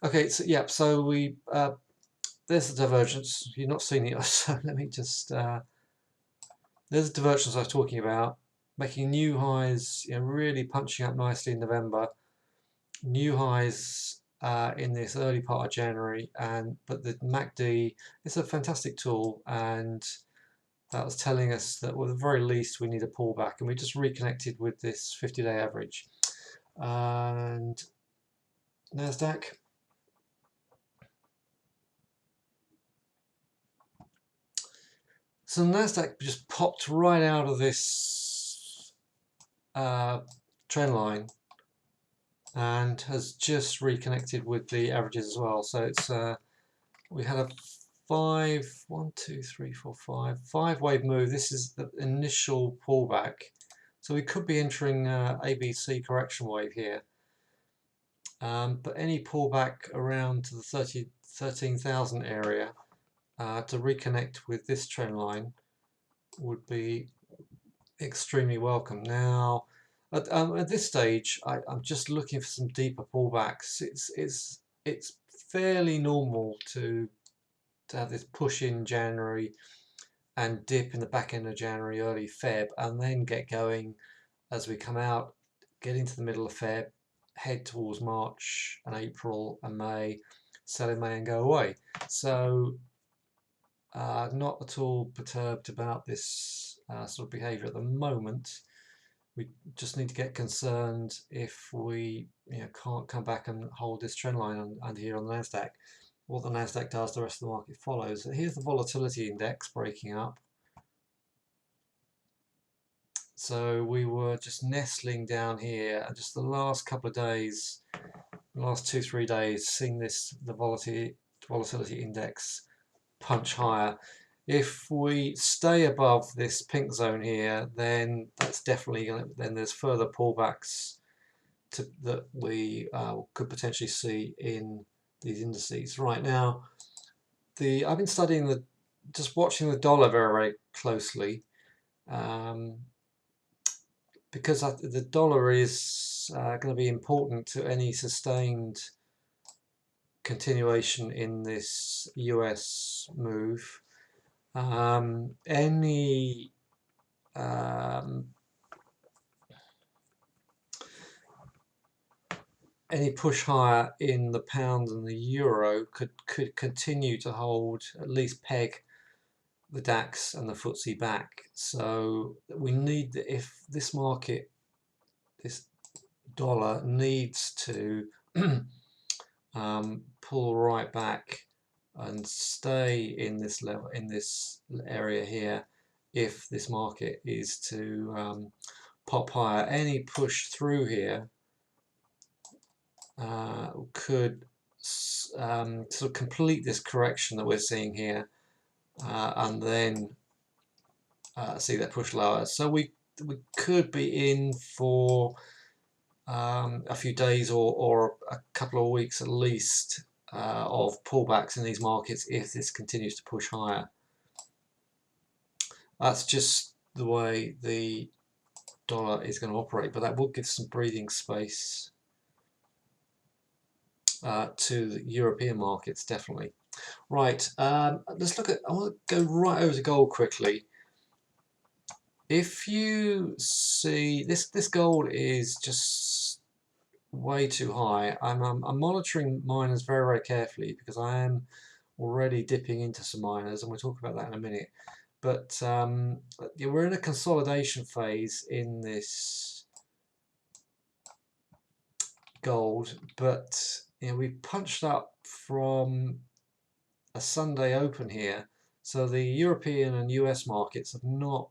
Okay, so yeah, so we there's the divergence. You're not seeing it, so let me just there's the divergence I was talking about, making new highs, really punching up nicely in November. New highs in this early part of January, but the MACD is a fantastic tool, and that was telling us that, well, at the very least, we need a pullback, and we just reconnected with this 50-day average. And Nasdaq. So Nasdaq just popped right out of this trend line and has just reconnected with the averages as well. So it's we had a five wave move. This is the initial pullback. So we could be entering ABC correction wave here. But any pullback around to the 13,000 area to reconnect with this trend line would be extremely welcome. Now, at this stage, I'm just looking for some deeper pullbacks. It's fairly normal to have this push in January and dip in the back end of January, early Feb, and then get going as we come out, get into the middle of Feb, head towards March and April and May, sell in May and go away. So not at all perturbed about this sort of behaviour at the moment. We just need to get concerned if we can't come back and hold this trend line under here on the Nasdaq. What the Nasdaq does, the rest of the market follows. So here's the volatility index breaking up. So we were just nestling down here, and just the last couple of days, last 2-3 days, seeing the volatility index punch higher. If we stay above this pink zone here, then that's definitely going to, then there's further pullbacks that we could potentially see in these indices. Right now, I've been studying just watching the dollar very, very closely, because the dollar is going to be important to any sustained continuation in this US move. Any push higher in the pound and the euro could continue to hold, at least peg the DAX and the FTSE back. So we need, if this market, this dollar needs to pull right back and stay in this level, in this area here, if this market is to pop higher. Any push through here could sort of complete this correction that we're seeing here, and then see that push lower. So we could be in for a few days or a couple of weeks at least of pullbacks in these markets if this continues to push higher. That's just the way the dollar is going to operate, but that will give some breathing space to the European markets, definitely. Right, let's look at, I want to go right over to gold quickly. If you see, this gold is just way too high. I'm monitoring miners very, very carefully because I am already dipping into some miners, and we'll talk about that in a minute. But we're in a consolidation phase in this gold, but we punched up from a Sunday open here, so the European and US markets have not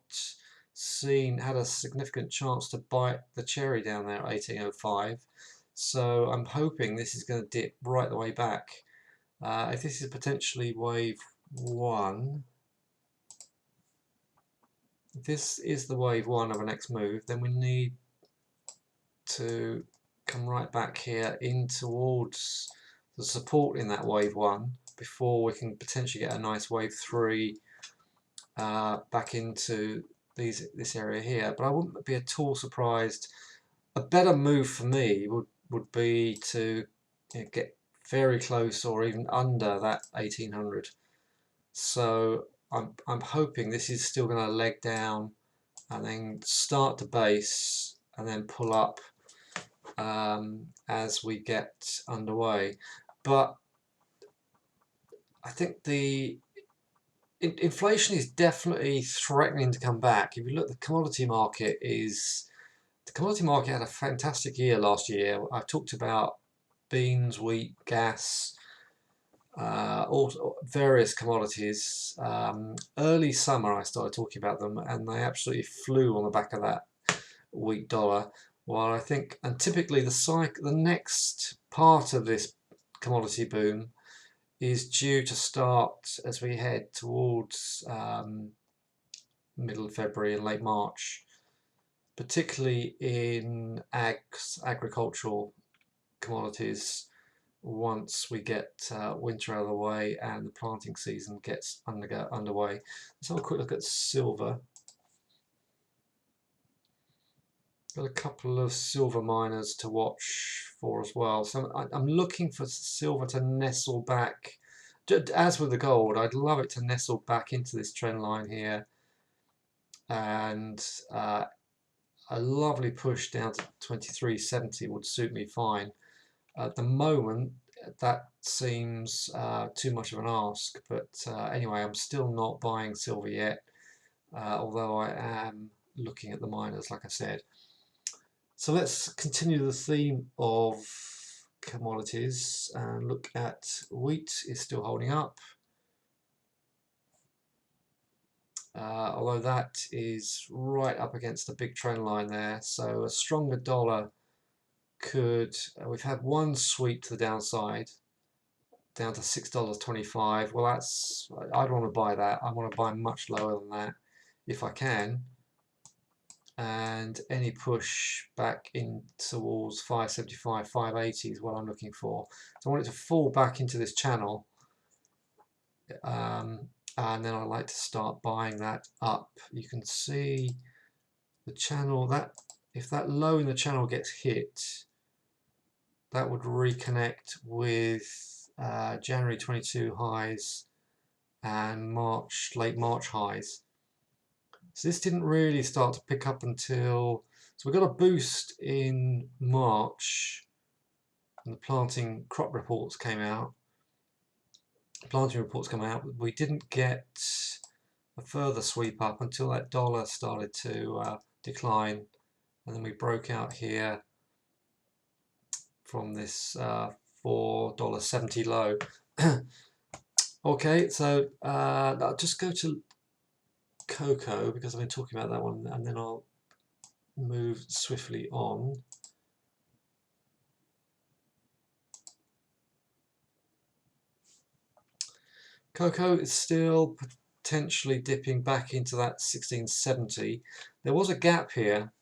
had a significant chance to bite the cherry down there at 1805. So I'm hoping this is going to dip right the way back. If this is potentially wave 1, if this is the wave 1 of our next move, then we need to come right back here in towards the support in that wave 1 before we can potentially get a nice wave 3 back into this area here. But I wouldn't be at all surprised. A better move for me would be to get very close or even under that 1800. So I'm hoping this is still going to leg down and then start to base and then pull up as we get underway. But I think the inflation is definitely threatening to come back. If you look, the commodity market had a fantastic year last year. I talked about beans, wheat, gas, all various commodities. Early summer I started talking about them, and they absolutely flew on the back of that weak dollar. While I think, and typically the next part of this commodity boom is due to start as we head towards middle of February and late March, particularly in agricultural commodities, once we get winter out of the way and the planting season gets underway. Let's have a quick look at silver. Got a couple of silver miners to watch for as well. So I'm looking for silver to nestle back. As with the gold, I'd love it to nestle back into this trend line here, and a lovely push down to 2370 would suit me fine. At the moment, that seems too much of an ask, but anyway, I'm still not buying silver yet, although I am looking at the miners, like I said. So let's continue the theme of commodities and look at wheat is still holding up. Although that is right up against the big trend line there, so a stronger dollar could, we've had one sweep to the downside down to $6.25. Well, I'd want to buy that. I want to buy much lower than that if I can, and any push back in towards 575, 580 is what I'm looking for. So I want it to fall back into this channel, and then I'd like to start buying that up. You can see the channel, that if that low in the channel gets hit, that would reconnect with January 22 highs and late March highs. So this didn't really start to pick up until, so we got a boost in March, and the planting reports came out. We didn't get a further sweep up until that dollar started to decline, and then we broke out here from this $4.70 low. Okay, so I'll just go to cocoa because I've been talking about that one, and then I'll move swiftly on. Cocoa is still potentially dipping back into that 1670. There was a gap here.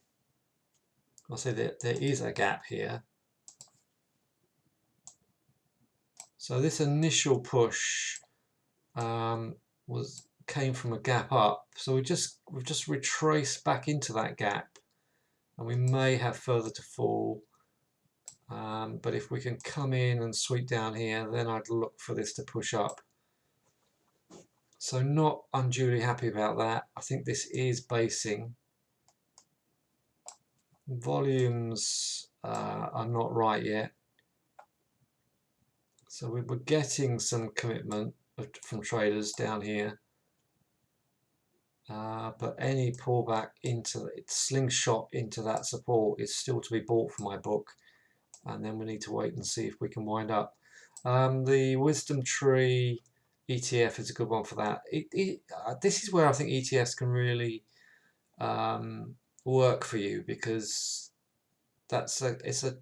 I'll say that there is a gap here. So this initial push came from a gap up. So we've just retraced back into that gap, and we may have further to fall. But if we can come in and sweep down here, then I'd look for this to push up. So not unduly happy about that. I think this is basing. Volumes are not right yet. So we were getting some commitment from traders down here. But any pullback into it, slingshot into that support is still to be bought from my book. And then we need to wait and see if we can wind up. The Wisdom Tree ETF is a good one for that. This is where I think ETFs can really work for you, because it's a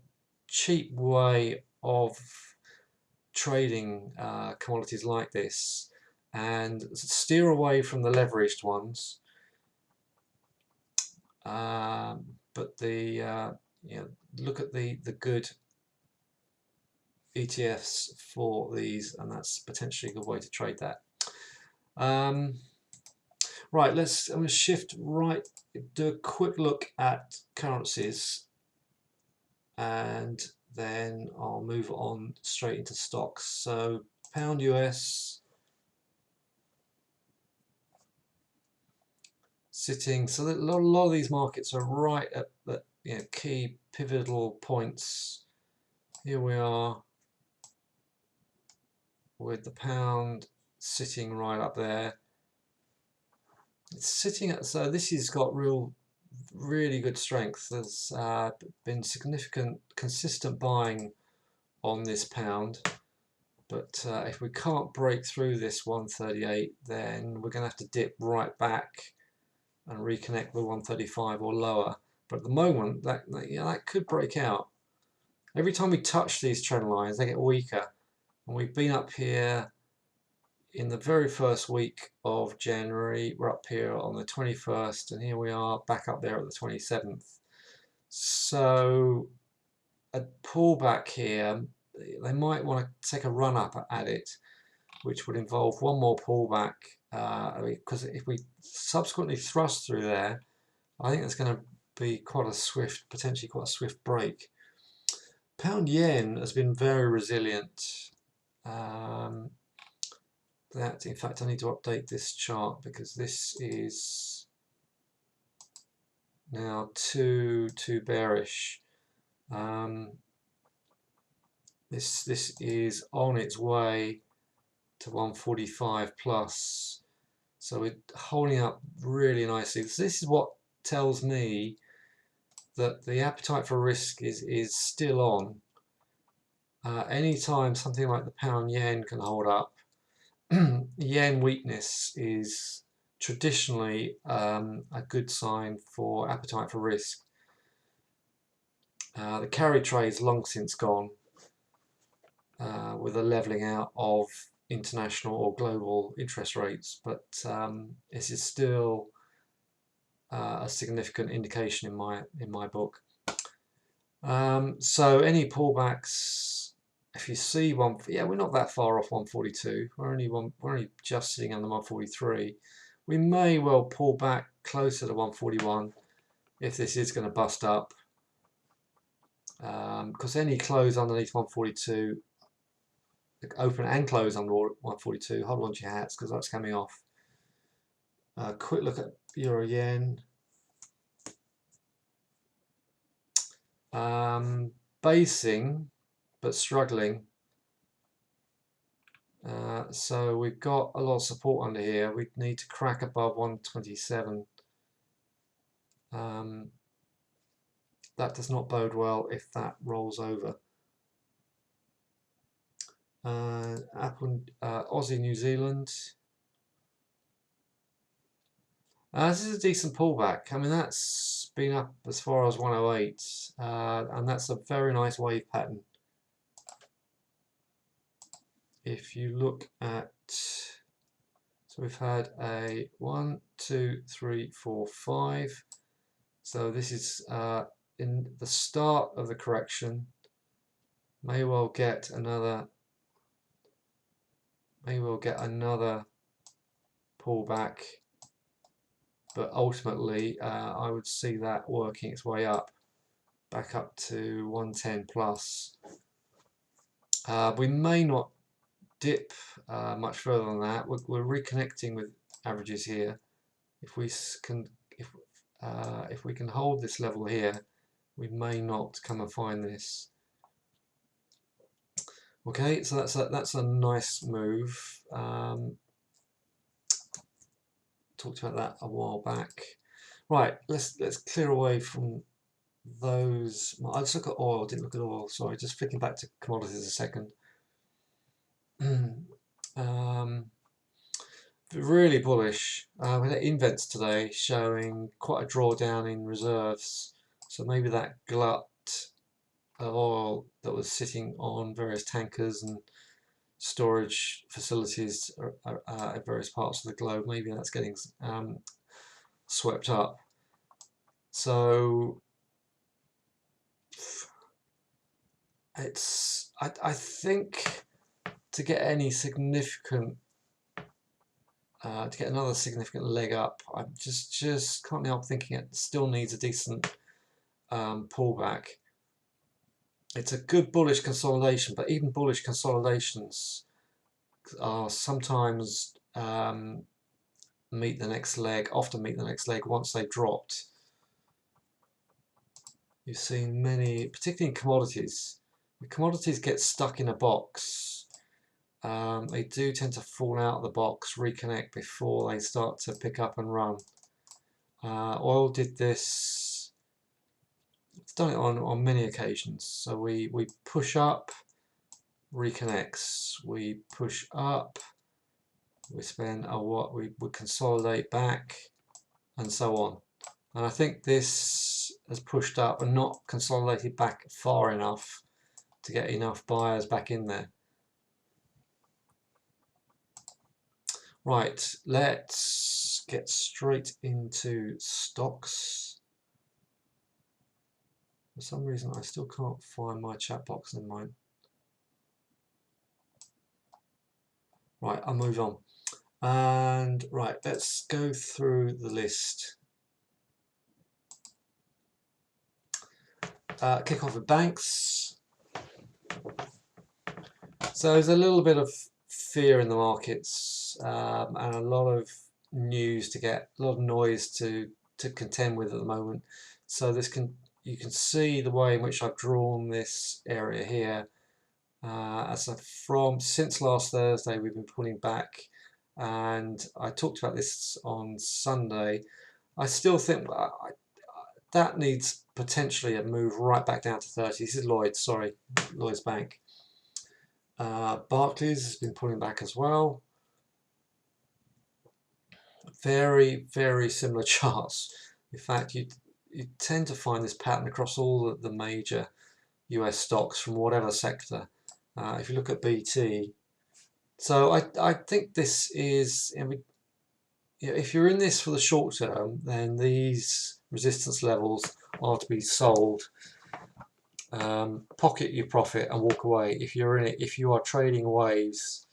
cheap way of trading commodities like this, and steer away from the leveraged ones. But look at the good ETFs for these, and that's potentially a good way to trade that. Right, I'm going to shift do a quick look at currencies, and then I'll move on straight into stocks. So pound US sitting, so a lot of these markets are right at the key pivotal points. Here we are with the pound sitting right up there. It's sitting at, so this has got really good strength. There's been significant consistent buying on this pound, but if we can't break through this 138, then we're going to have to dip right back and reconnect with 135 or lower. But at the moment, that could break out. Every time we touch these trend lines, they get weaker. And we've been up here in the very first week of January. We're up here on the 21st, and here we are back up there at the 27th. So a pullback here, they might want to take a run up at it, which would involve one more pullback, because if we subsequently thrust through there, I think it's going to be quite a swift, potentially quite a swift break. Pound yen has been very resilient. That, in fact, I need to update this chart because this is now too bearish. This is on its way to 145 plus, so we're holding up really nicely. So this is what tells me that the appetite for risk is still on. Anytime something like the pound yen can hold up, yen weakness is traditionally a good sign for appetite for risk. The carry trade's long since gone, with a levelling out of international or global interest rates, but this is still a significant indication in my book. So any pullbacks, if you see one, we're not that far off 142. We're only just sitting under 143. We may well pull back closer to 141 if this is going to bust up, because any close underneath 142, open and close under 142, hold on to your hats because that's coming off. Quick look at euro yen. Basing but struggling. So we've got a lot of support under here. We need to crack above 127. That does not bode well if that rolls over. Aussie New Zealand. This is a decent pullback. I mean, that's been up as far as 108, and that's a very nice wave pattern. If you look at, so we've had a 1, 2, 3, 4, 5. So this is in the start of the correction. May well get another pullback, but ultimately I would see that working its way up, back up to 110 plus. We may not dip much further than that. We're reconnecting with averages here. If we can hold this level here, we may not come and find this. Okay, so that's a nice move. Talked about that a while back. Right, let's clear away from those. I just look at oil. Didn't look at oil. Sorry, just flicking back to commodities a second. Really bullish. We had invents today showing quite a drawdown in reserves. So maybe that glut of oil that was sitting on various tankers and storage facilities at various parts of the globe, maybe that's getting swept up. So it's I think to get any significant to get another significant leg up, I just can't help thinking it still needs a decent pullback. it's a good bullish consolidation, but even bullish consolidations are sometimes meet the next leg, often meet the next leg once they've dropped. You've seen many, particularly in commodities. If commodities get stuck in a box, they do tend to fall out of the box, reconnect before they start to pick up and run. Oil did this, it's done it on many occasions. So we push up, reconnects, we push up, we spend a what, we consolidate back, and so on. And I think this has pushed up and not consolidated back far enough to get enough buyers back in there. Right, let's get straight into stocks. For some reason I still can't find my chat box in mine. Right, I'll move on. And right, let's go through the list. Kick off with banks. So there's a little bit of fear in the markets and a lot of news to get, a lot of noise to contend with at the moment. So you can see the way in which I've drawn this area here. Since last Thursday we've been pulling back, and I talked about this on Sunday. I still think that needs potentially a move right back down to 30. This is Lloyd's Bank. Barclays has been pulling back as well. Very, very similar charts. In fact, you tend to find this pattern across all the major US stocks from whatever sector. If you look at BT, so I think this is, if you're in this for the short term, then these resistance levels are to be sold. Pocket your profit and walk away if you're in it. If you are trading waves,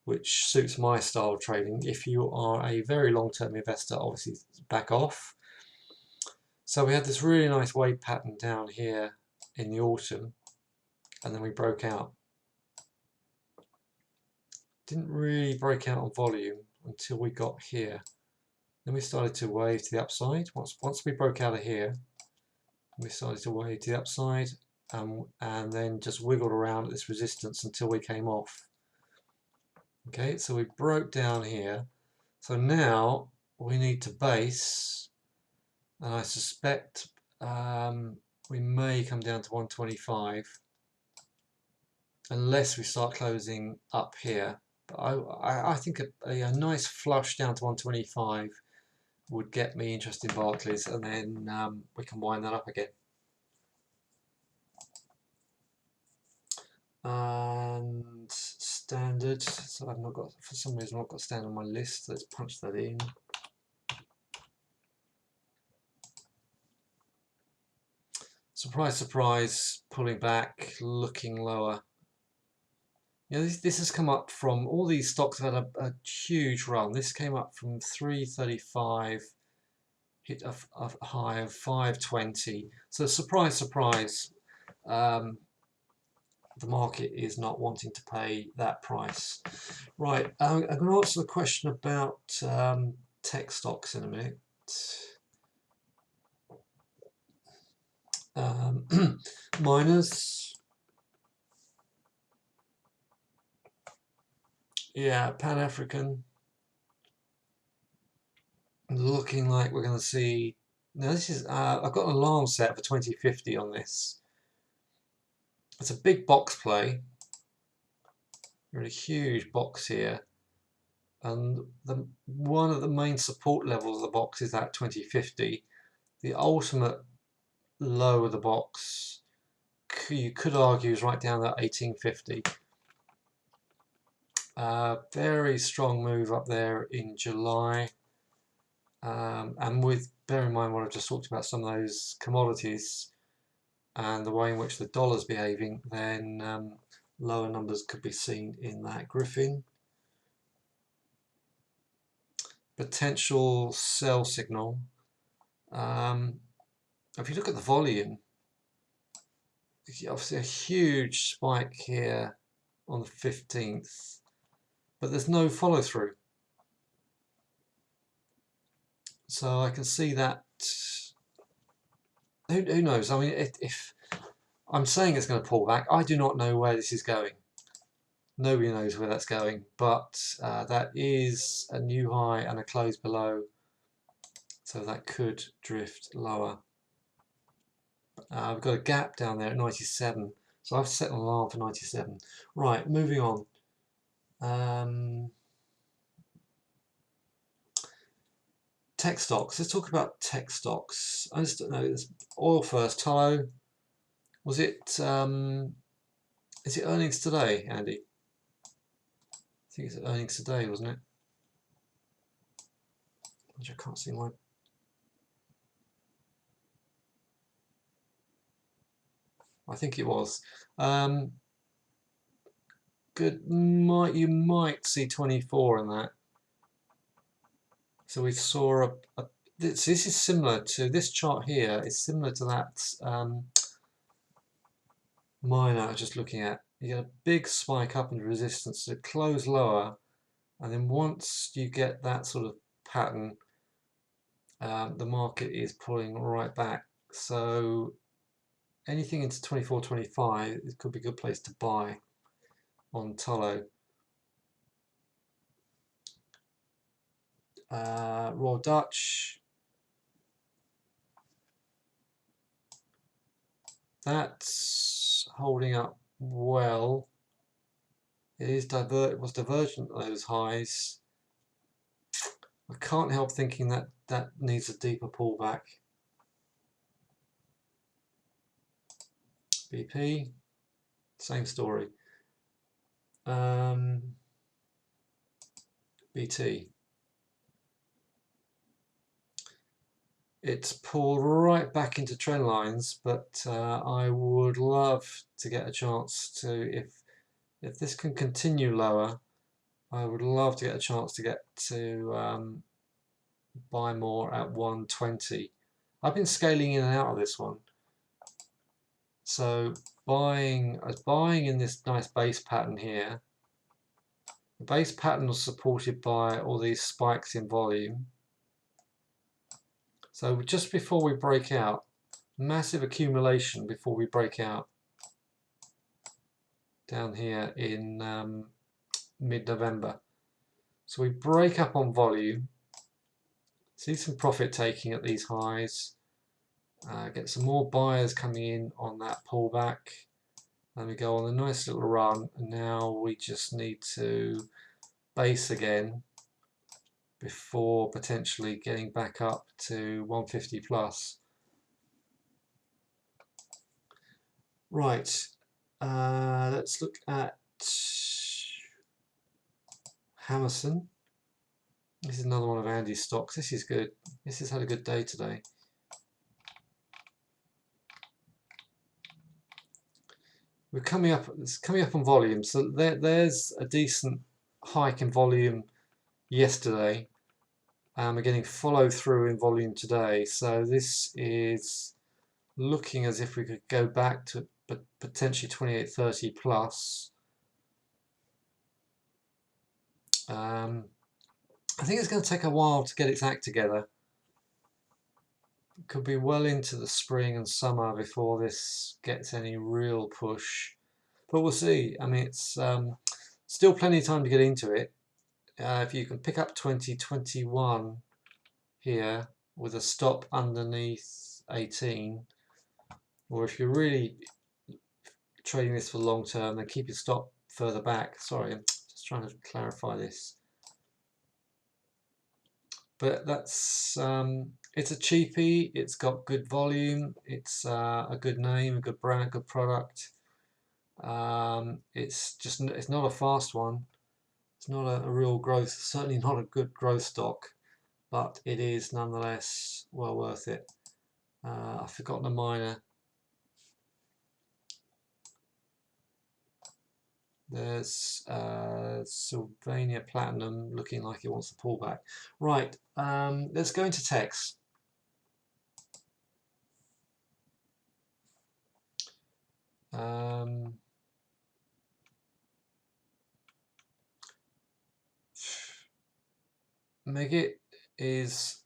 which suits my style of trading, if you are a very long-term investor, obviously back off. So we had this really nice wave pattern down here in the autumn, and then we broke out. Didn't really break out on volume until we got here. Then we started to wave to the upside. Once we broke out of here, we started to wave to the upside, and then just wiggled around at this resistance until we came off. Okay, so we broke down here. So now we need to base, and I suspect we may come down to 125 unless we start closing up here. But I think a nice flush down to 125 would get me interested in Barclays, and then we can wind that up again. And standard, so I've not got, for some reason I've not got standard on my list. Let's punch that in. Surprise, surprise, pulling back, looking lower. This has come up from, all these stocks have had a huge run. This came up from 335, hit a high of 520. So surprise, surprise, the market is not wanting to pay that price. Right, I'm going to answer the question about tech stocks in a minute. Miners, yeah, Pan-African, looking like we're going to see. Now this is, I've got an alarm set for 2050 on this. It's a big box play. We're in a huge box here, and one of the main support levels of the box is at 2050. The ultimate low of the box, you could argue, is right down at 1850. Very strong move up there in July, and bear in mind what I've just talked about, some of those commodities and the way in which the dollar's behaving, then lower numbers could be seen in that Griffin. Potential sell signal. If you look at the volume, obviously a huge spike here on the 15th, but there's no follow through. So I can see that. Who knows? I mean, if I'm saying it's going to pull back, I do not know where this is going. Nobody knows where that's going, but that is a new high and a close below, so that could drift lower. We've got a gap down there at 97, so I've set an alarm for 97. Right, moving on. Tech stocks. Let's talk about tech stocks. I just don't know. Oil first. Tullow. Was it? Is it earnings today, Andy? I think it's earnings today, wasn't it? Which I can't see my. I think it was. Good. You might see 24 in that. So we saw this is similar to this chart here. It's similar to that miner I was just looking at. You get a big spike up in resistance to close lower, and then once you get that sort of pattern, the market is pulling right back. So anything into 24, 25, it could be a good place to buy on Tullow. Royal Dutch. That's holding up well. It was divergent at those highs. I can't help thinking that that needs a deeper pullback. BP, same story. BT. It's pulled right back into trend lines, but I would love to get a chance to, if this can continue lower, I would love to get a chance to get to buy more at 120. I've been scaling in and out of this one, so buying in this nice base pattern here. The base pattern was supported by all these spikes in volume. So just before we break out, massive accumulation before we break out down here in mid-November. So we break up on volume, see some profit taking at these highs, get some more buyers coming in on that pullback, and we go on a nice little run, and now we just need to base again before potentially getting back up to 150 plus. Right, let's look at Hammerson. This is another one of Andy's stocks. This is good. This has had a good day today. We're coming up. It's coming up on volume. So there's a decent hike in volume yesterday. We're getting follow through in volume today. So this is looking as if we could go back to potentially 28.30 plus. I think it's going to take a while to get its act together. It could be well into the spring and summer before this gets any real push, but we'll see. I mean, it's still plenty of time to get into it. If you can pick up 2021 here with a stop underneath 18, or if you're really trading this for long term, then keep your stop further back. Sorry, I'm just trying to clarify this. But that's it's a cheapie. It's got good volume. It's a good name, a good brand, good product. It's not a fast one. It's not a real growth. Certainly not a good growth stock, but it is nonetheless well worth it. I've forgotten a miner. There's Sylvania Platinum looking like it wants to pull back. Right, let's go into text. Megit is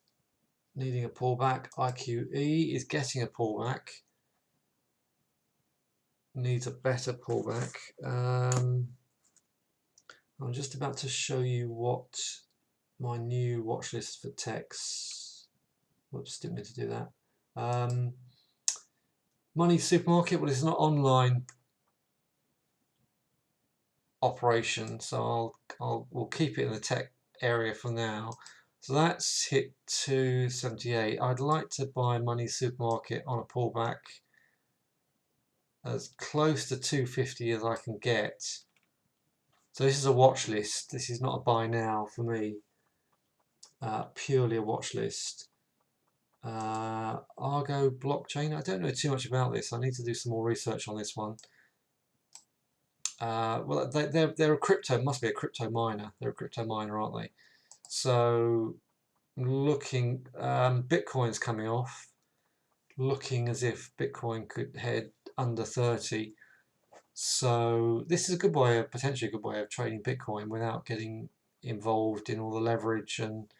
needing a pullback. IQE is getting a pullback. Needs a better pullback. I'm just about to show you what my new watch list for techs. Whoops, didn't mean to do that. Money Supermarket, well, it's not online operation, so we'll keep it in the tech area for now. So that's hit 278. I'd like to buy Money Supermarket on a pullback as close to 250 as I can get. So this is a watch list. This is not a buy now for me. Purely a watch list. Argo blockchain. I don't know too much about this. I need to do some more research on this one. Well, they're a crypto. Must be a crypto miner. They're a crypto miner, aren't they? So looking, Bitcoin's coming off. Looking as if Bitcoin could head under 30. So this is a good way, potentially a good way of trading Bitcoin without getting involved in all the leverage and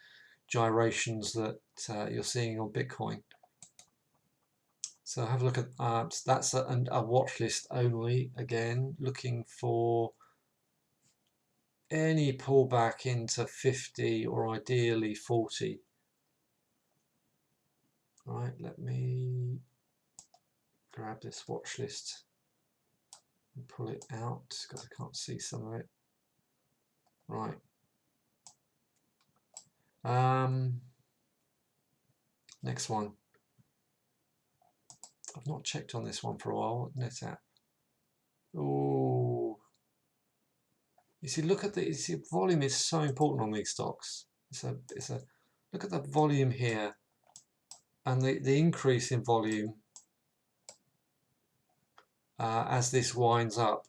gyrations that you're seeing on Bitcoin. So have a look at that's a watch list only. Again, looking for any pullback into 50 or ideally 40. Right, let me grab this watch list and pull it out because I can't see some of it. Right. Next one. I've not checked on this one for a while. NetApp. Oh, you see, look at the volume is so important on these stocks. Look at the volume here, and the increase in volume as this winds up.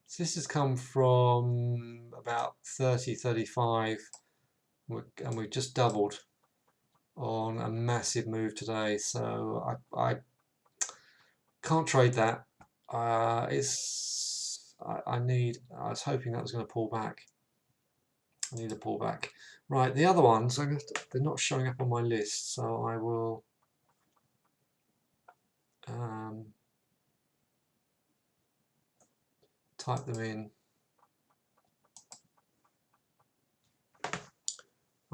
So this has come from about 30, 35, and we've just doubled on a massive move today. So I can't trade that. I was hoping that was going to pull back. I need a pullback. Right, the other ones, they're not showing up on my list, so I will type them in.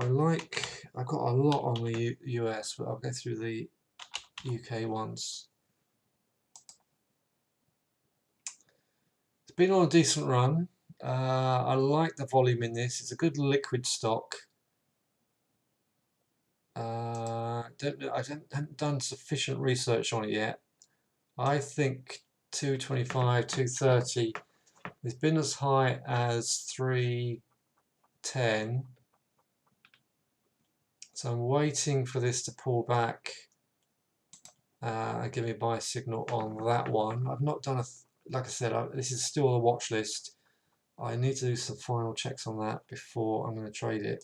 I've got a lot on the US, but I'll go through the UK ones. It's been on a decent run. I like the volume in this. It's a good liquid stock. I haven't done sufficient research on it yet. I think 225, 230. It's been as high as 310. So I'm waiting for this to pull back and give me a buy signal on that one. I've not done like I said, this is still a watch list. I need to do some final checks on that before I'm going to trade it.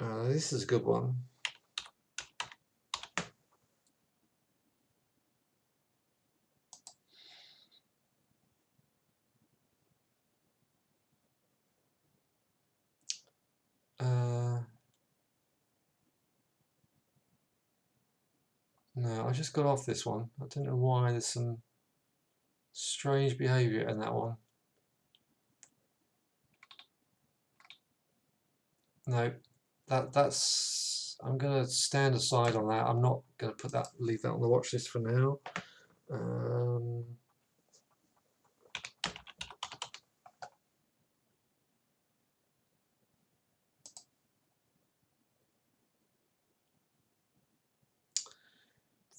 This is a good one. No, I just got off this one. I don't know why. There's some strange behaviour in that one. No, that's. I'm going to stand aside on that. I'm not going to leave that on the watch list for now.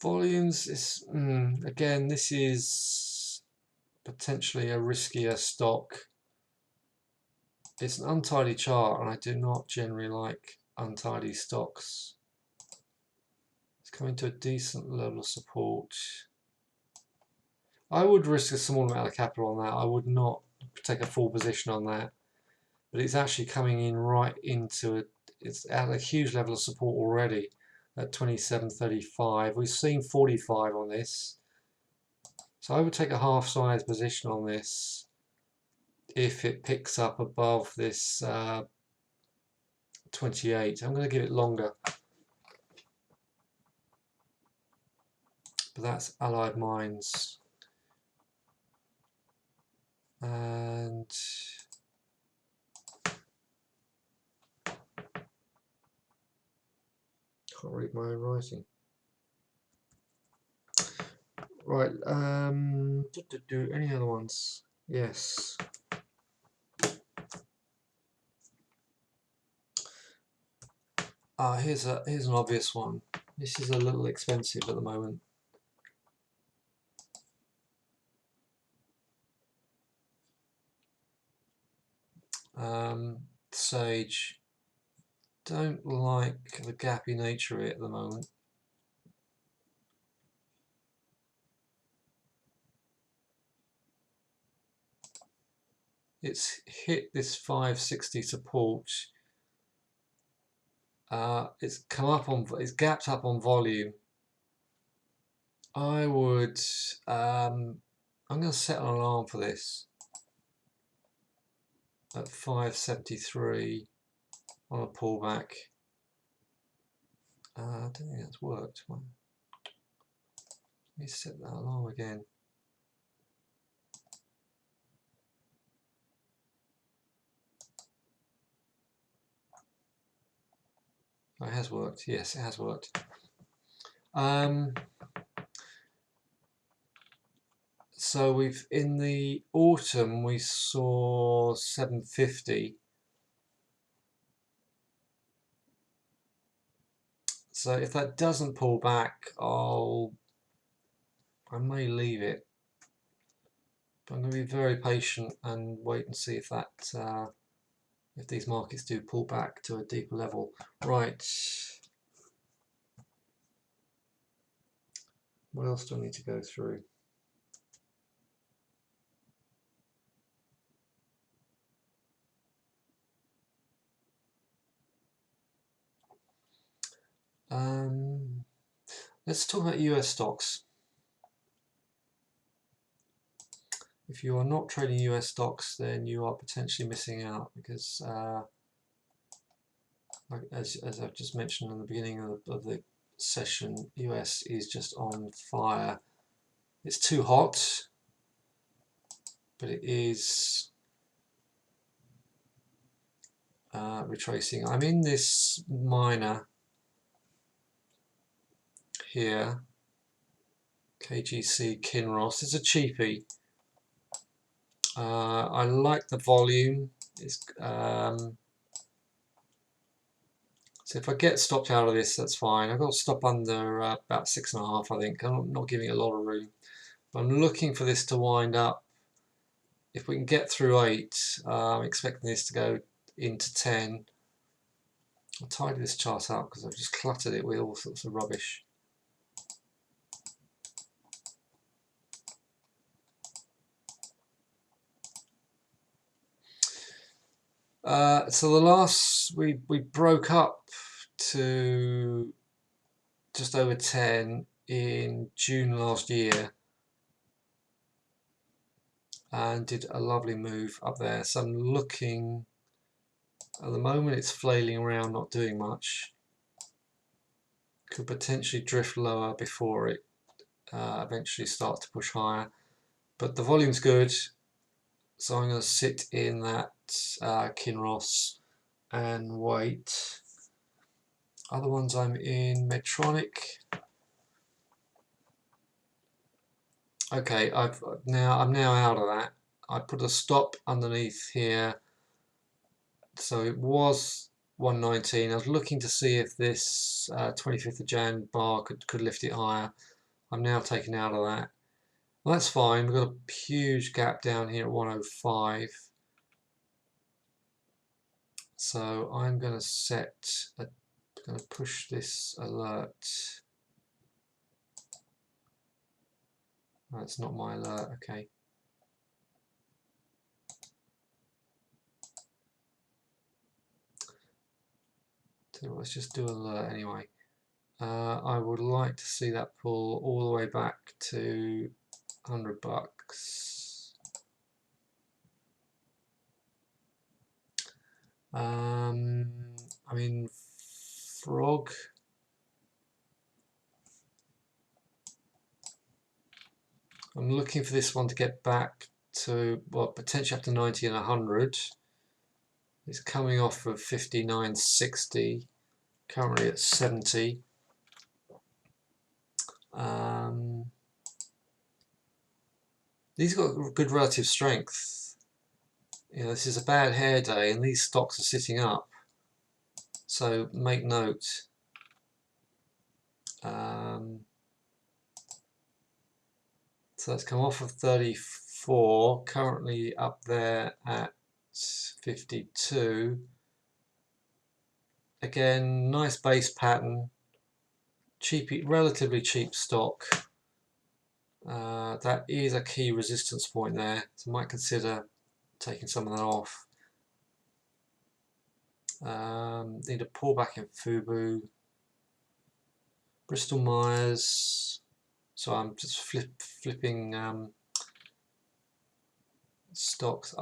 Volumes is again. This is potentially a riskier stock. It's an untidy chart, and I do not generally like untidy stocks. It's coming to a decent level of support. I would risk a small amount of capital on that. I would not take a full position on that, but it's actually coming in right into it's at a huge level of support already at 27.35. We've seen 45 on this, so I would take a half size position on this if it picks up above this 28. I'm going to give it longer, but that's Allied Mines. And can't read my own writing. Right, any other ones? Yes. Here's an obvious one. This is a little expensive at the moment. Sage. Don't like the gappy nature of it at the moment. It's hit this 560 support. It's come up on, it's gapped up on volume. I would, I'm going to set an alarm for this at 573 on a pullback. I don't think that's worked. Let me set that alarm again. Oh, it has worked. Yes, it has worked. So we've, in the autumn we saw 750. So if that doesn't pull back, I may leave it. But I'm going to be very patient and wait and see if that if these markets do pull back to a deeper level. Right. What else do I need to go through? Let's talk about US stocks. If you are not trading US stocks, then you are potentially missing out because, as I've just mentioned in the beginning of the session, US is just on fire. It's too hot, but it is retracing. I'm in this miner here, KGC Kinross. It's a cheapie. I like the volume. It's, so if I get stopped out of this, that's fine. I've got to stop under about 6.5, I think. I'm not giving it a lot of room. But I'm looking for this to wind up. If we can get through 8, I'm expecting this to go into 10. I'll tidy this chart up because I've just cluttered it with all sorts of rubbish. So the last, we broke up to just over 10 in June last year and did a lovely move up there. So I'm looking, at the moment it's flailing around, not doing much. Could potentially drift lower before it eventually start to push higher. But the volume's good, so I'm going to sit in that Kinross and wait. Other ones I'm in, Medtronic. Okay, I'm now out of that. I put a stop underneath here. So it was 119. I was looking to see if this 25th of Jan bar could lift it higher. I'm now taken out of that. Well, that's fine. We've got a huge gap down here at 105. So I'm going to push this alert. That's not my alert. Okay. So let's just do alert anyway. I would like to see that pull all the way back to $100. I mean, frog. I'm looking for this one to get back to, well, potentially up to 90 and 100. It's coming off of 59.60, currently at 70. These got good relative strength. You know, this is a bad hair day, and these stocks are sitting up. So make note. So that's come off of 34, currently up there at 52. Again, nice base pattern, cheap, relatively cheap stock. That is a key resistance point there, so I might consider taking some of that off. Need a pullback in Fubu. Bristol Myers. So I'm just flipping stocks.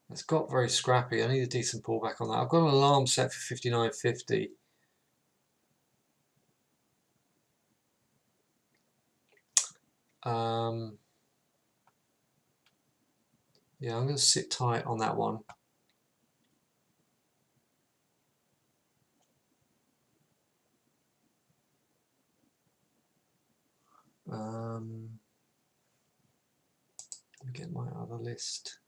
It's got very scrappy. I need a decent pullback on that. I've got an alarm set for 59.50. Yeah, I'm going to sit tight on that one. Let me get my other list.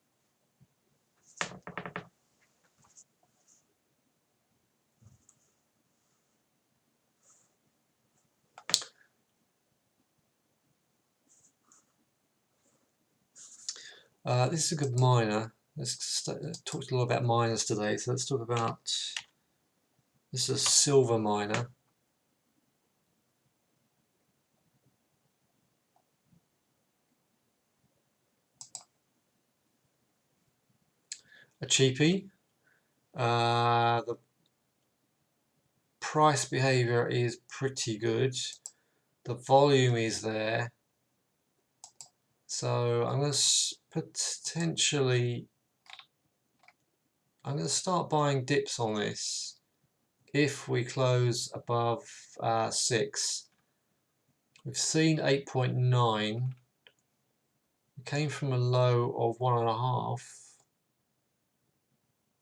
This is a good miner. Let's talk a little about miners today. So let's talk about, this is a silver miner. A cheapie. The price behavior is pretty good. The volume is there. So I'm going to potentially, I'm going to start buying dips on this if we close above 6. We've seen 8.9. We came from a low of 1.5.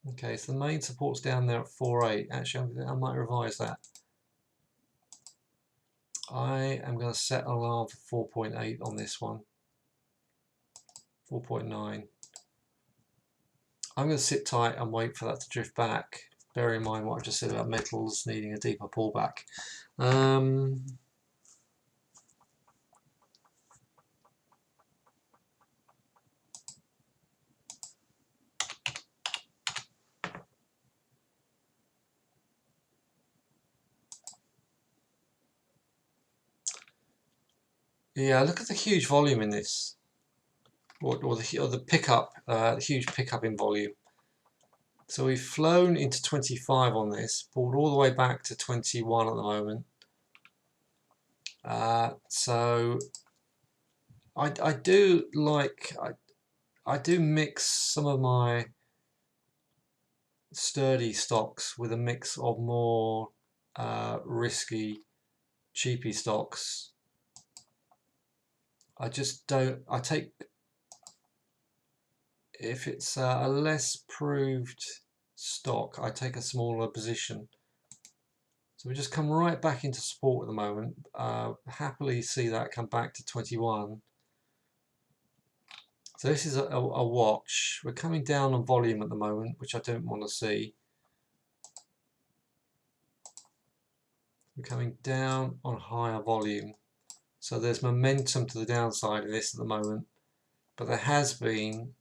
Okay, so the main support's down there at 4.8. Actually, I might revise that. I am going to set an alarm for 4.8 on this one. 4.9. I'm going to sit tight and wait for that to drift back. Bear in mind what I just said about metals needing a deeper pullback. Yeah, look at the huge volume in this, or the pickup, the huge pickup in volume. So we've flown into 25 on this, pulled all the way back to 21 at the moment. So I do like, I do mix some of my sturdy stocks with a mix of more risky, cheapy stocks. I just don't, I take, if it's a less proved stock, I take a smaller position. So we just come right back into support at the moment. Happily see that come back to 21. So this is a watch. We're coming down on volume at the moment, which I don't want to see. We're coming down on higher volume. So there's momentum to the downside of this at the moment. But there has been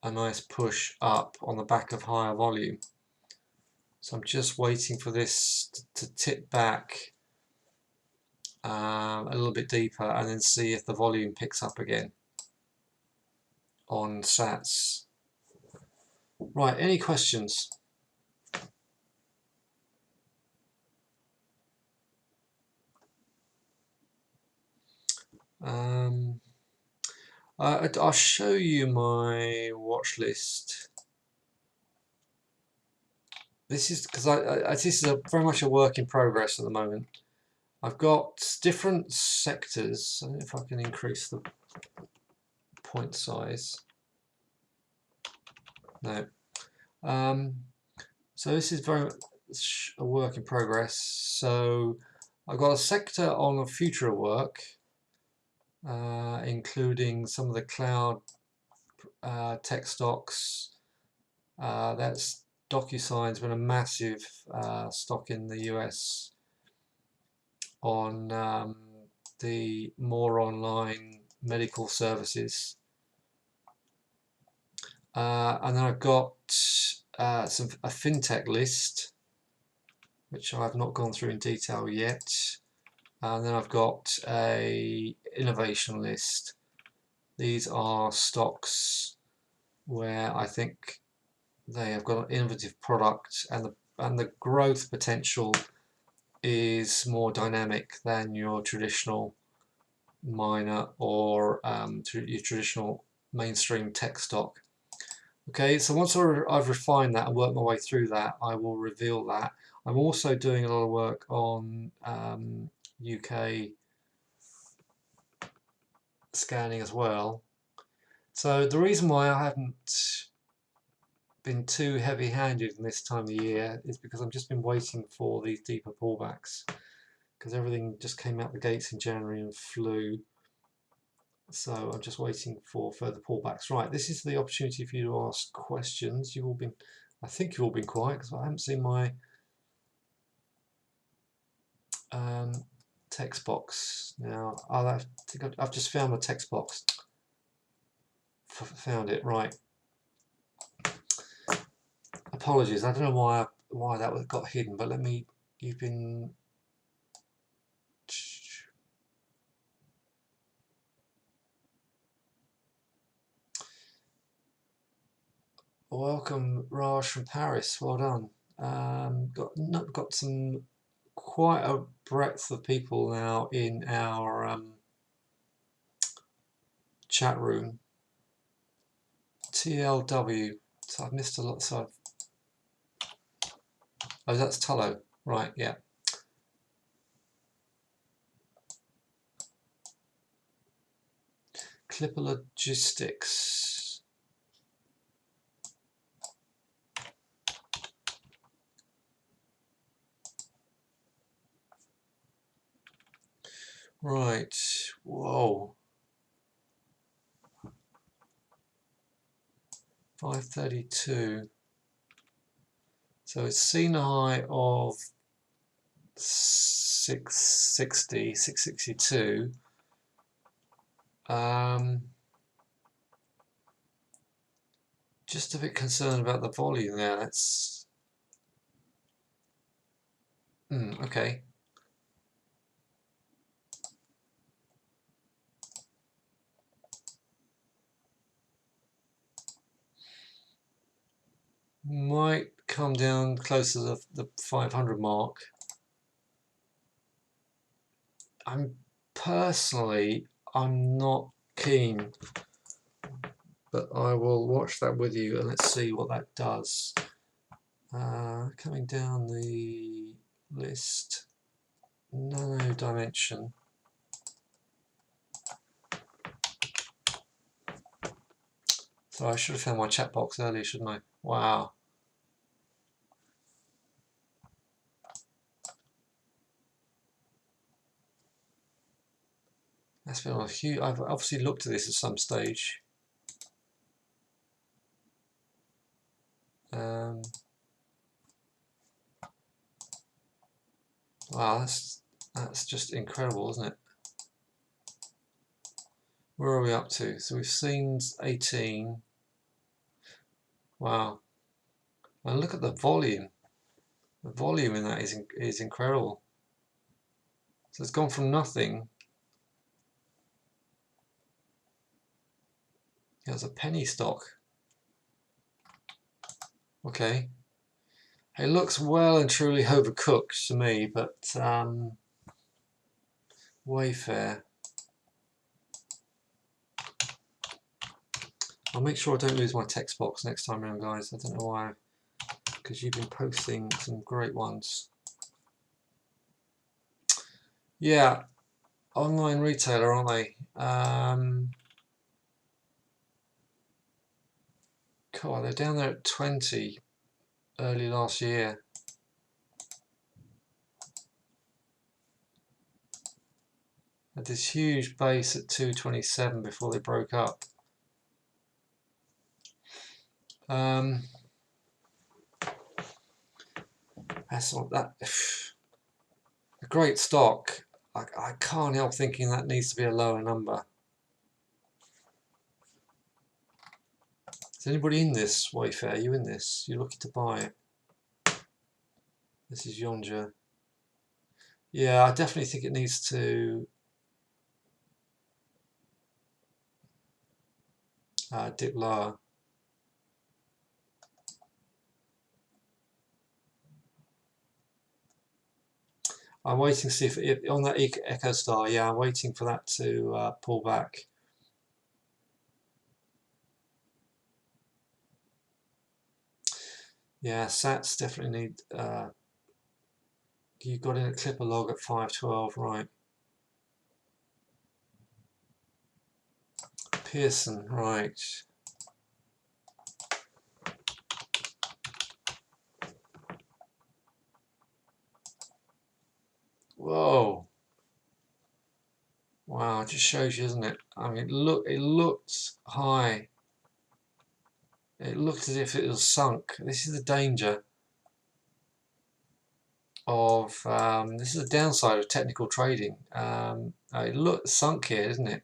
a nice push up on the back of higher volume. So I'm just waiting for this to tip back a little bit deeper and then see if the volume picks up again on Sats. Right, any questions? I'll show you my watch list. This is because this is very much a work in progress at the moment. I've got different sectors. I don't know if I can increase the point size. No. So this is very much a work in progress. So I've got a sector on the future of work, including some of the cloud tech stocks. That's DocuSign's been a massive stock in the US on the more online medical services. And then I've got a fintech list, which I have not gone through in detail yet. And then I've got a innovation list. These are stocks where I think they have got an innovative product, and the growth potential is more dynamic than your traditional miner or your traditional mainstream tech stock. Okay, so once I've refined that and worked my way through that, I will reveal that. I'm also doing a lot of work on UK scanning as well. So the reason why I haven't been too heavy-handed in this time of year is because I've just been waiting for these deeper pullbacks, because everything just came out the gates in January and flew. So I'm just waiting for further pullbacks. Right, this is the opportunity for you to ask questions. You've all been, I think you've all been quiet because I haven't seen my text box. Now I've just found my text box. Found it, right. Apologies, I don't know why that got hidden, but you've been welcome, Raj from Paris. Well done. Got some quite a breadth of people now in our chat room. TLW. So I've missed a lot. Oh, that's Tullow. Right. Yeah. Clipper Logistics. Right. Whoa. 532. So it's seen a high of 660, 662. Just a bit concerned about the volume there. That's okay. Might come down closer to the 500 mark. I'm not keen, but I will watch that with you and let's see what that does. Coming down the list, nano dimension. So I should have found my chat box earlier, shouldn't I? Wow. That's been a huge. I've obviously looked at this at some stage. Wow, that's just incredible, isn't it? Where are we up to? So we've seen 18. Wow. And look at the volume. The volume in that is incredible. So it's gone from nothing. It's a penny stock. Okay. It looks well and truly overcooked to me, but Wayfair. I'll make sure I don't lose my text box next time around, guys. I don't know why, because you've been posting some great ones. Yeah, online retailer, aren't they? God, they're down there at 20 early last year. Had this huge base at 227 before they broke up. That's not that. A great stock. I can't help thinking that needs to be a lower number. Is anybody in this, Wayfair? Are you in this? You're looking to buy it? This is Yonja. Yeah, I definitely think it needs to dip lower. I'm waiting to see if on that Echo Star, yeah, I'm waiting for that to pull back. Yeah, Sats definitely need. You got in a Clipper log at 512, right? Pearson, right? Whoa! Wow, it just shows you, doesn't it? I mean, it looked high. It looked as if it was sunk. This is the danger of. This is the downside of technical trading. It looked sunk here, isn't it?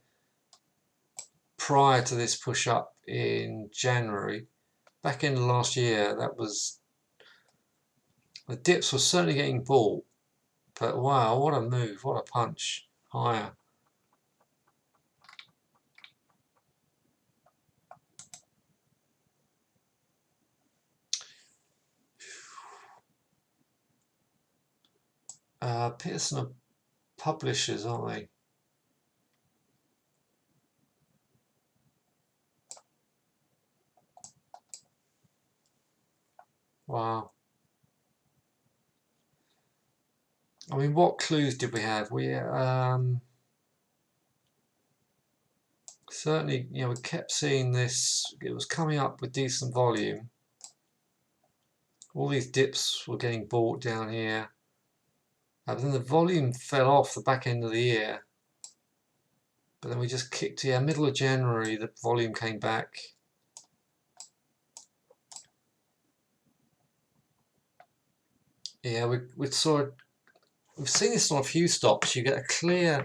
Prior to this push up in January, back in last year, that was the dips were certainly getting bought. But wow, what a move! What a punch higher. Pearson are publishers, aren't they? Wow. I mean, what clues did we have? We certainly, you know, we kept seeing this. It was coming up with decent volume. All these dips were getting bought down here. But then the volume fell off the back end of the year. But then we just kicked here. Middle of January, the volume came back. Yeah, we've seen this on a few stocks. You get a clear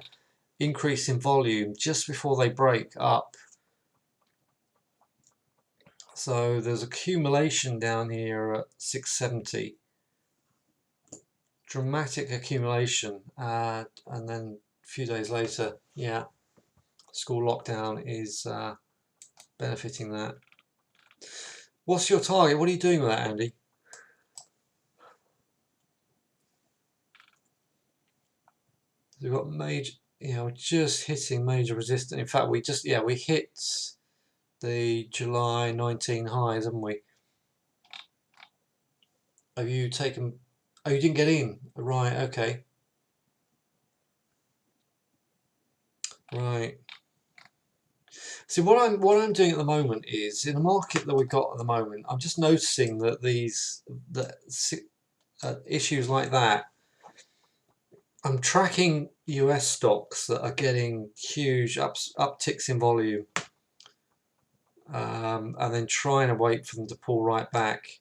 increase in volume just before they break up. So there's accumulation down here at 670. Dramatic accumulation, and then a few days later, yeah, school lockdown is benefiting that. What's your target? What are you doing with that, Andy? We've got major, you know, just hitting major resistance. In fact, we hit the July 19 highs, haven't we? Have you taken? Oh, you didn't get in, right? Okay, right. See, what I'm doing at the moment is in the market that we've got at the moment. I'm just noticing that issues like that. I'm tracking US stocks that are getting huge upticks in volume, and then trying to wait for them to pull right back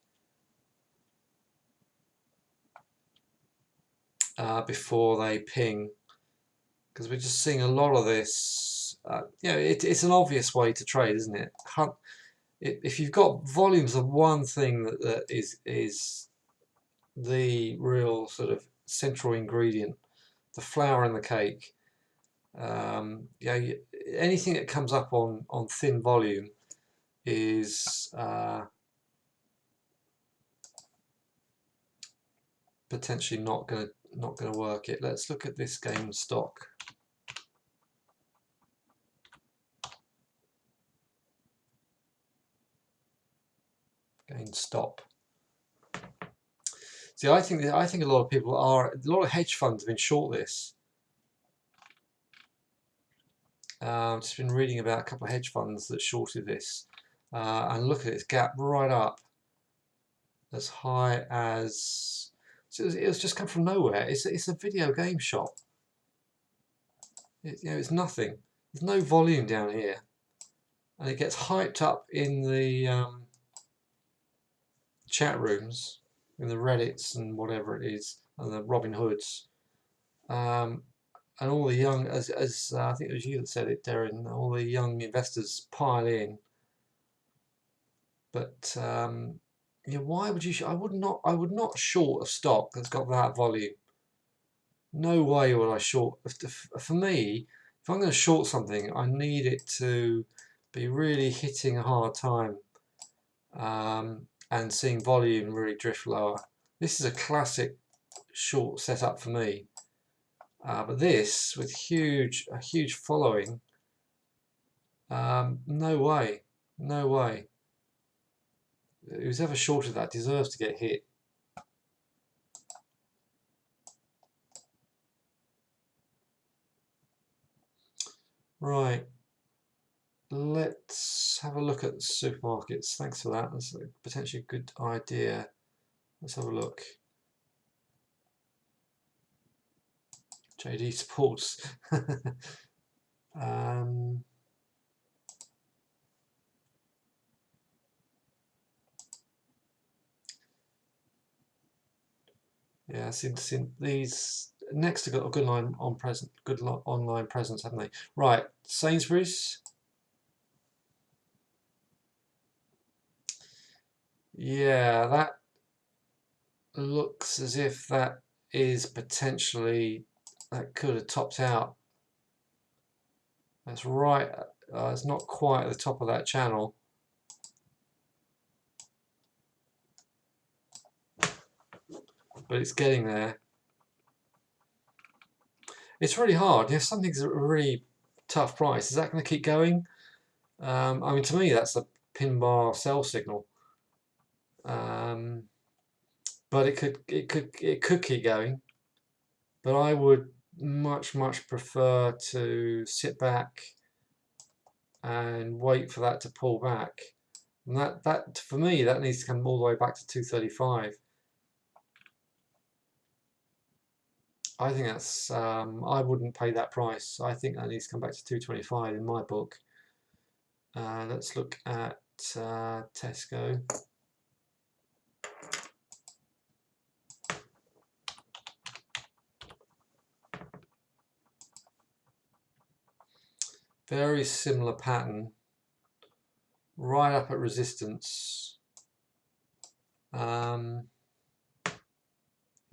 before they ping. Because we're just seeing a lot of this. You know, it's an obvious way to trade, isn't it? If you've got volumes of one thing that is the real sort of central ingredient, the flour in the cake. Yeah, anything that comes up on thin volume is potentially not gonna work it. Let's look at this game stock. Again, stop. See, I think a lot of people a lot of hedge funds have been short this. I've just been reading about a couple of hedge funds that shorted this, and look at its gap right up as high as. So it was just come from nowhere. It's a video game shop. It's nothing. There's no volume down here, and it gets hyped up in the chat rooms, in the Reddits and whatever it is, and the Robin Hoods, and all the young, as I think it was you that said it, Darren. All the young investors pile in, but why would you? I would not short a stock that's got that volume. No way would I short. For me, if I'm going to short something, I need it to be really hitting a hard time, and seeing volume really drift lower. This is a classic short setup for me. But this, with a huge following, no way, no way. Who's ever shorted that deserves to get hit. Right, let's have a look at supermarkets. Thanks for that. That's potentially a good idea. Let's have a look. JD Sports. Yeah, since these next have got a good online presence, haven't they? Right, Sainsbury's. Yeah, that looks as if that is potentially, that could have topped out. That's right. It's not quite at the top of that channel. But it's getting there. It's really hard. If something's a really tough price, is that going to keep going? I mean, to me, that's a pin bar sell signal. But it could keep going. But I would much prefer to sit back and wait for that to pull back. And that for me, that needs to come all the way back to 235. I think that's, I wouldn't pay that price. I think that needs to come back to 225 in my book. Let's look at Tesco. Very similar pattern, right up at resistance. Yeah,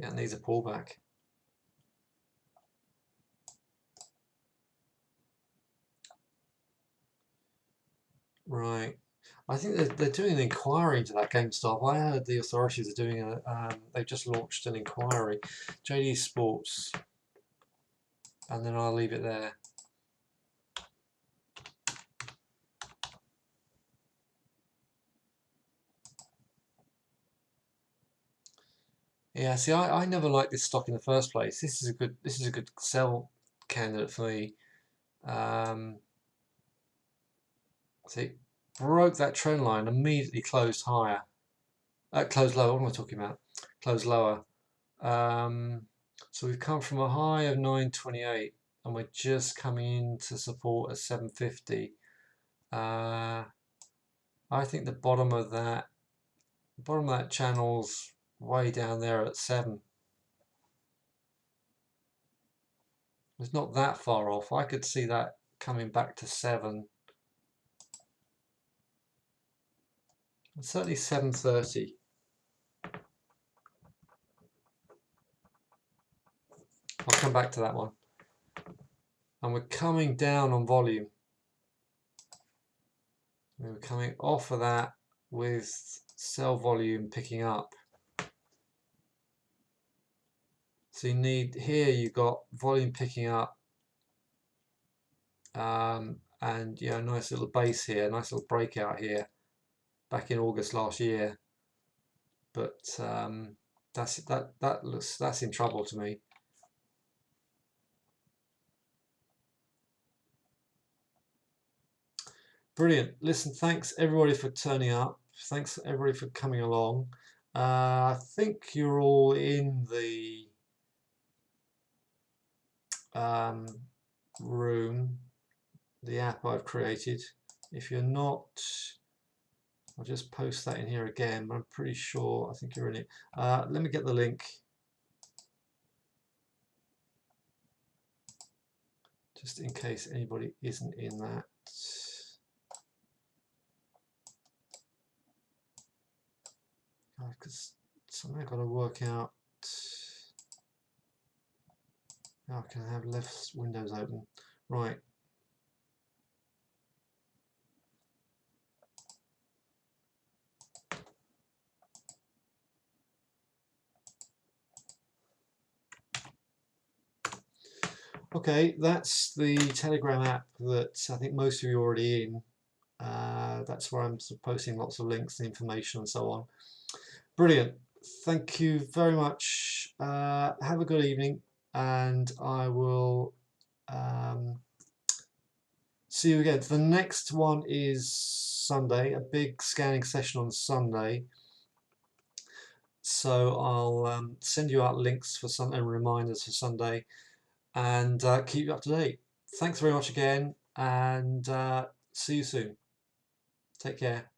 it needs a pullback. Right. I think they're doing an inquiry into that GameStop. I heard the authorities are doing they've just launched an inquiry. JD Sports, and then I'll leave it there. Yeah, see, I never liked this stock in the first place. This is a good sell candidate for me. See, broke that trend line, immediately closed higher. Closed lower. What am I talking about? Closed lower. So we've come from a high of 928, and we're just coming in to support at 750. I think the bottom of that channel's way down there at 7. It's not that far off. I could see that coming back to 7. Certainly 730. I'll come back to that one. And we're coming down on volume. We're coming off of that with sell volume picking up. So you need, here you've got volume picking up, and nice little base here, nice little breakout here back in August last year. but that's in trouble to me. Brilliant. Listen, thanks everybody for turning up. Thanks everybody for coming along. I think you're all in the room, the app I've created. If you're not, I'll just post that in here again, but I'm pretty sure, I think you're in it. Let me get the link. Just in case anybody isn't in that. Because something I've got to work out how I can have left windows open. Right. Okay, that's the Telegram app that I think most of you are already in. That's where I'm posting lots of links and information and so on. Brilliant. Thank you very much. Have a good evening, and I will see you again. The next one is Sunday, a big scanning session on Sunday. So I'll send you out links for some and reminders for Sunday, and keep you up to date. Thanks very much again, and see you soon. Take care.